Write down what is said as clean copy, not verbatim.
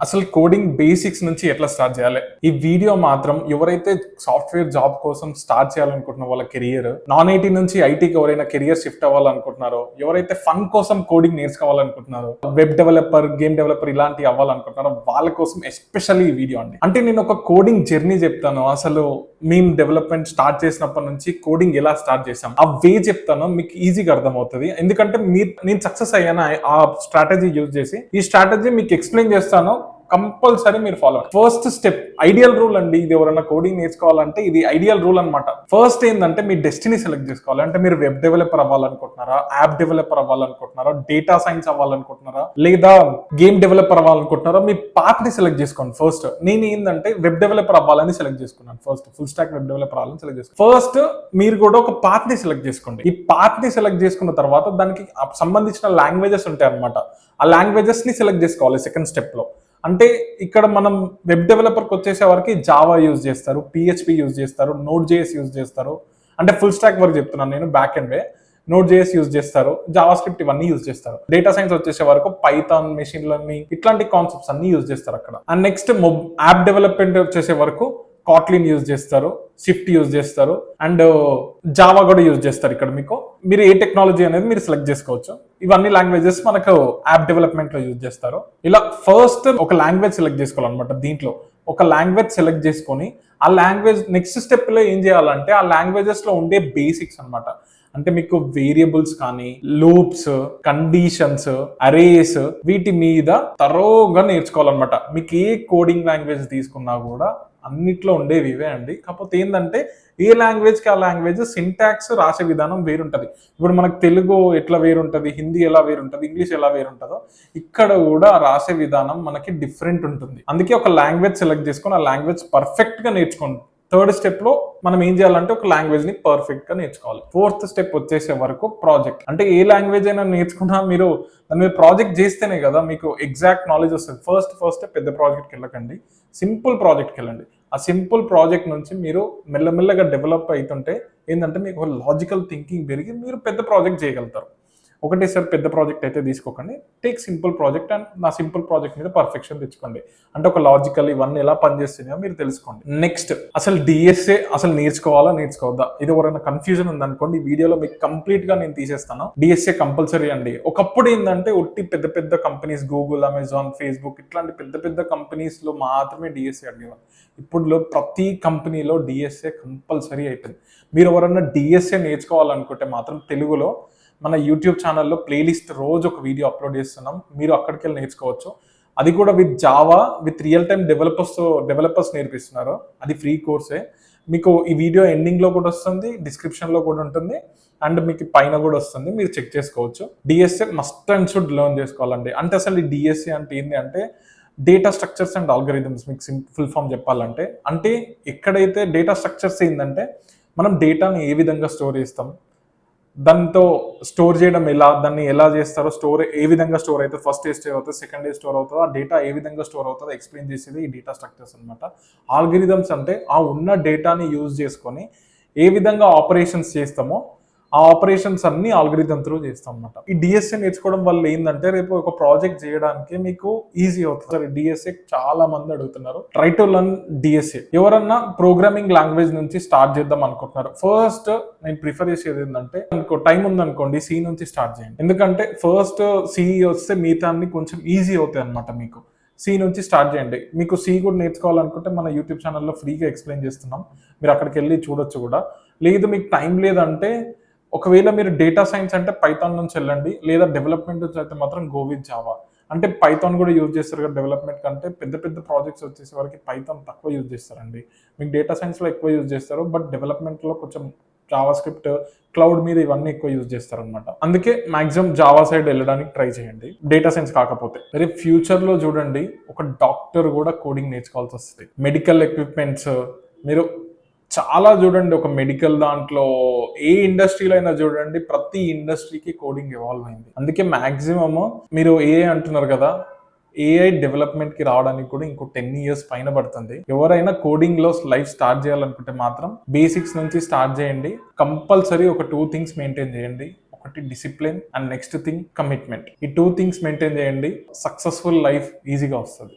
అసలు coding basics నుంచి ఎట్లా స్టార్ట్ చేయాలి. ఈ వీడియో మాత్రం ఎవరైతే సాఫ్ట్వేర్ జాబ్ కోసం స్టార్ట్ చేయాలనుకుంటున్న వాళ్ళ కెరియర్, నాన్ ఐటీ నుంచి ఐటీకి ఎవరైనా కెరియర్ షిఫ్ట్ అవ్వాలనుకుంటున్నారో, ఎవరైతే ఫన్ కోసం కోడింగ్ నేర్చుకోవాలనుకుంటున్నారో, వెబ్ డెవలపర్, గేమ్ డెవలపర్ ఇలాంటి అవ్వాలనుకుంటున్నారో వాళ్ళ కోసం ఎస్పెషల్లీ ఈ వీడియో అండి. అంటే నేను ఒక కోడింగ్ జర్నీ చెప్తాను. అసలు మేము డెవలప్మెంట్ స్టార్ట్ చేసినప్పటి నుంచి కోడింగ్ ఎలా స్టార్ట్ చేసాం ఆ వే చెప్తాను, మీకు ఈజీగా అర్థమవుతుంది. ఎందుకంటే నేను సక్సెస్ అయ్యాను ఆ స్ట్రాటజీ యూజ్ చేసి. ఈ స్ట్రాటజీ మీకు ఎక్స్ప్లెయిన్ చేస్తాను, కంపల్సరీ మీరు follow. First step ideal rule అండి. ఇది ఎవరైనా కోడింగ్ నేర్చుకోవాలంటే ఇది ఐడియల్ రూల్ అనమాట. ఫస్ట్ ఏంటంటే మీ డెస్టినీ సెలెక్ట్ చేసుకోవాలి. అంటే మీరు వెబ్ డెవలపర్ అవ్వాలనుకుంటున్నారా, యాప్ డెవలపర్ అవ్వాలనుకుంటున్నారా, డేటా సైన్స్ అవ్వాలనుకుంటున్నారా, లేదా గేమ్ డెవలపర్ అవ్వాలనుకుంటున్నారా, మీ పాత్ ని సెలెక్ట్ చేసుకోండి. ఫస్ట్ నేను ఏంటంటే వెబ్ డెవలపర్ అవ్వాలని సెలెక్ట్ చేసుకున్నాను. First full stack web developer అవ్వాలని సెలెక్ట్ చేసుకున్నాను. ఫస్ట్ మీరు కూడా ఒక పాత్ ని సెలెక్ట్ చేసుకోండి. ఈ పాత్ ని సెలెక్ట్ చేసుకున్న తర్వాత దానికి సంబంధించిన లాంగ్వేజెస్ ఉంటాయి అనమాట. ఆ లాంగ్వేజెస్ ని సెలెక్ట్ చేసుకోవాలి సెకండ్ స్టెప్ లో. అంటే ఇక్కడ మనం వెబ్ డెవలపర్కి వచ్చేసే వరకు జావా యూజ్ చేస్తారు, పిహెచ్పి యూజ్ చేస్తారు, నోడ్ జేఎస్ యూజ్ చేస్తారు. అంటే ఫుల్ స్టాక్ వర్క్ చెప్తున్నాను నేను, back and way. Node JS use చేస్తారు, జావా స్క్రిప్ట్ ఇవన్నీ యూజ్ చేస్తారు. డేటా సైన్స్ వచ్చేసే వరకు పైథాన్, మెషిన్ లెర్నింగ్ ఇట్లాంటి కాన్సెప్ట్స్ అన్ని యూజ్ చేస్తారు అక్కడ. అండ్ నెక్స్ట్ యాప్ డెవలప్మెంట్ వచ్చేసే వరకు కాట్లిన్ యూజ్ చేస్తారు, స్విఫ్ట్ యూజ్ చేస్తారు, అండ్ జావా కూడా యూజ్ చేస్తారు. ఇక్కడ మీరు ఏ టెక్నాలజీ అనేది మీరు సెలెక్ట్ చేసుకోవచ్చు. ఇవన్నీ లాంగ్వేజెస్ మనకు యాప్ డెవలప్మెంట్ లో యూజ్ చేస్తారు. ఇలా ఫస్ట్ ఒక లాంగ్వేజ్ సెలెక్ట్ చేసుకోవాలన్నమాట. దీంట్లో ఒక లాంగ్వేజ్ సెలెక్ట్ చేసుకొని ఆ లాంగ్వేజ్ నెక్స్ట్ స్టెప్ లో ఏం చేయాలంటే ఆ లాంగ్వేజెస్ లో ఉండే బేసిక్స్ అనమాట. అంటే మీకు వేరియబుల్స్ కానీ, లూప్స్, కండిషన్స్, అరేస్ వీటి మీద తరోగా నేర్చుకోవాలన్నమాట. మీకు ఏ కోడింగ్ లాంగ్వేజ్ తీసుకున్నా కూడా అన్నిట్లో ఉండేవి ఇవే అండి. కాకపోతే ఏంటంటే ఏ లాంగ్వేజ్కి ఆ లాంగ్వేజ్ సింటాక్స్ రాసే విధానం వేరుంటుంది. ఇప్పుడు మనకు తెలుగు ఎట్లా వేరుంటుంది, హిందీ ఎలా వేరుంటుంది, ఇంగ్లీష్ ఎలా వేరుంటుందో ఇక్కడ కూడా రాసే విధానం మనకి డిఫరెంట్ ఉంటుంది. అందుకే ఒక లాంగ్వేజ్ సెలెక్ట్ చేసుకొని ఆ లాంగ్వేజ్ పర్ఫెక్ట్ గా నేర్చుకోండి. థర్డ్ స్టెప్ లో మనం ఏం చేయాలంటే ఒక లాంగ్వేజ్ ని పర్ఫెక్ట్ గా నేర్చుకోవాలి. ఫోర్త్ స్టెప్ వచ్చేసే వరకు ప్రాజెక్ట్. అంటే ఏ లాంగ్వేజ్ అయినా నేర్చుకున్నా మీరు దాని మీద ప్రాజెక్ట్ చేస్తేనే కదా మీకు ఎగ్జాక్ట్ నాలెడ్జ్ వస్తుంది. ఫస్ట్ పెద్ద ప్రాజెక్ట్కి వెళ్ళకండి, సింపుల్ ప్రాజెక్ట్కి వెళ్ళండి. ఆ సింపుల్ ప్రాజెక్ట్ నుంచి మీరు మెల్లమెల్లగా డెవలప్ అవుతుంటే ఏంటంటే మీకు లాజికల్ థింకింగ్ పెరిగి మీరు పెద్ద ప్రాజెక్ట్ చేయగలుగుతారు. ఒకటేసారి పెద్ద ప్రాజెక్ట్ అయితే తీసుకోకండి. టేక్ సింపుల్ ప్రాజెక్ట్ అండ్ నా సింపుల్ ప్రాజెక్ట్ మీద పర్ఫెక్షన్ తెచ్చుకోండి. అంటే ఒక లాజికల్ ఇవన్నీ ఎలా పనిచేస్తున్నాయో మీరు తెలుసుకోండి. నెక్స్ట్ అసలు డిఎస్ఏ అసలు నేర్చుకోవాలా నేర్చుకోవద్దా, ఇది ఎవరైనా కన్ఫ్యూజన్ ఉందనుకోండి, ఈ వీడియోలో మీకు కంప్లీట్ గా నేను తీసేస్తాను. డిఎస్ఏ కంపల్సరీ అండి. ఒకప్పుడు ఏంటంటే ఒట్టి పెద్ద పెద్ద కంపెనీస్, గూగుల్, అమెజాన్, ఫేస్బుక్ ఇట్లాంటి పెద్ద పెద్ద కంపెనీస్ లో మాత్రమే డిఎస్ఏ అడిగేవారు. ఇప్పుడు ప్రతి కంపెనీలో డిఎస్ఏ కంపల్సరీ అయిపోయింది. మీరు ఎవరైనా డిఎస్ఏ నేర్చుకోవాలనుకుంటే మాత్రం తెలుగులో మన యూట్యూబ్ ఛానల్లో ప్లేలిస్ట్ రోజు ఒక వీడియో అప్లోడ్ చేస్తున్నాం. మీరు అక్కడికి వెళ్ళి నేర్చుకోవచ్చు. అది కూడా with Java, with real time developers నేర్పిస్తున్నారు. అది ఫ్రీ కోర్సే. మీకు ఈ వీడియో ఎండింగ్లో కూడా వస్తుంది, డిస్క్రిప్షన్లో కూడా ఉంటుంది, అండ్ మీకు పైన కూడా వస్తుంది, మీరు చెక్ చేసుకోవచ్చు. DSA must and should learn చేసుకోవాలండి. అంటే అసలు ఈ డిఎస్ఏ అంటే ఏంటి అంటే డేటా స్ట్రక్చర్స్ అండ్ ఆల్గరిథమ్స్. మీకు ఫుల్ ఫామ్ చెప్పాలంటే అంటే ఎక్కడైతే డేటా స్ట్రక్చర్స్ ఏంటంటే మనం డేటాని ఏ విధంగా స్టోర్ చేస్తాం, దాంతో స్టోర్ చేయడం ఎలా, దాన్ని ఎలా చేస్తారో, స్టోర్ ఏ విధంగా స్టోర్ అవుతుంది, ఫస్ట్ డే స్టోర్ అవుతుంది, సెకండ్ డే స్టోర్ అవుతుంది, ఆ డేటా ఏ విధంగా స్టోర్ అవుతుందో ఎక్స్ప్లెయిన్ చేసేది ఈ డేటా స్ట్రక్చర్స్ అనమాట. ఆల్గరిథమ్స్ అంటే ఆ ఉన్న డేటాని యూజ్ చేసుకొని ఏ విధంగా ఆపరేషన్స్ చేస్తామో ఆ ఆపరేషన్స్ అన్ని ఆల్గరిథం త్రూ చేస్తాం అనమాట. ఈ డిఎస్ఏ నేర్చుకోవడం వల్ల ఏంటంటే రేపు ఒక ప్రాజెక్ట్ చేయడానికి మీకు ఈజీ అవుతుంది. డిఎస్ఏ చాలా మంది అడుగుతున్నారు. Try to learn DSA. ఎవరన్నా ప్రోగ్రామింగ్ లాంగ్వేజ్ నుంచి స్టార్ట్ చేద్దాం అనుకుంటున్నారు, ఫస్ట్ నేను ప్రిఫర్ చేసేది ఏంటంటే టైం ఉందనుకోండి సి నుంచి స్టార్ట్ చేయండి. ఎందుకంటే ఫస్ట్ సి వస్తే మిగతా కొంచెం ఈజీ అవుతాయి అనమాట. మీకు సి నుంచి స్టార్ట్ చేయండి. మీకు సి కూడా నేర్చుకోవాలనుకుంటే మన యూట్యూబ్ ఛానల్లో ఫ్రీగా ఎక్స్ప్లెయిన్ చేస్తున్నాం, మీరు అక్కడికి వెళ్ళి చూడొచ్చు కూడా. లేదు మీకు టైం లేదంటే ఒకవేళ మీరు డేటా సైన్స్ అంటే పైథాన్ నుంచి వెళ్ళండి, లేదా డెవలప్మెంట్ నుంచి అయితే మాత్రం గో విత్ జావా. అంటే పైథాన్ కూడా యూజ్ చేస్తారు కదా డెవలప్మెంట్ కంటే. పెద్ద పెద్ద ప్రాజెక్ట్స్ వచ్చేసే వరకు పైథాన్ తక్కువ యూజ్ చేస్తారండి. మీకు డేటా సైన్స్లో ఎక్కువ యూజ్ చేస్తారు, బట్ డెవలప్మెంట్లో కొంచెం జావా స్క్రిప్ట్, క్లౌడ్ మీద ఇవన్నీ ఎక్కువ యూజ్ చేస్తారనమాట. అందుకే మాక్సిమం జావా సైడ్ వెళ్ళడానికి ట్రై చేయండి, డేటా సైన్స్ కాకపోతే. రేపు ఫ్యూచర్లో చూడండి ఒక డాక్టర్ కూడా కోడింగ్ నేర్చుకోవాల్సి వస్తుంది. మెడికల్ ఎక్విప్మెంట్స్ మీరు చాలా చూడండి, ఒక మెడికల్ దాంట్లో ఏ ఇండస్ట్రీలో అయినా చూడండి, ప్రతి ఇండస్ట్రీకి కోడింగ్ ఇవాల్వ్ అయింది. అందుకే మాక్సిమమ్ మీరు ఏఐ అంటున్నారు కదా, ఏఐ డెవలప్మెంట్ కి రావడానికి కూడా ఇంకో 10 years పైన పడుతుంది. ఎవరైనా కోడింగ్ లో లైఫ్ స్టార్ట్ చేయాలనుకుంటే మాత్రం బేసిక్స్ నుంచి స్టార్ట్ చేయండి. కంపల్సరీ ఒక 2 things మెయింటైన్ చేయండి. ఒకటి discipline and next thing commitment. ఈ 2 things మెయింటైన్ చేయండి, సక్సెస్ఫుల్ లైఫ్ ఈజీగా వస్తుంది.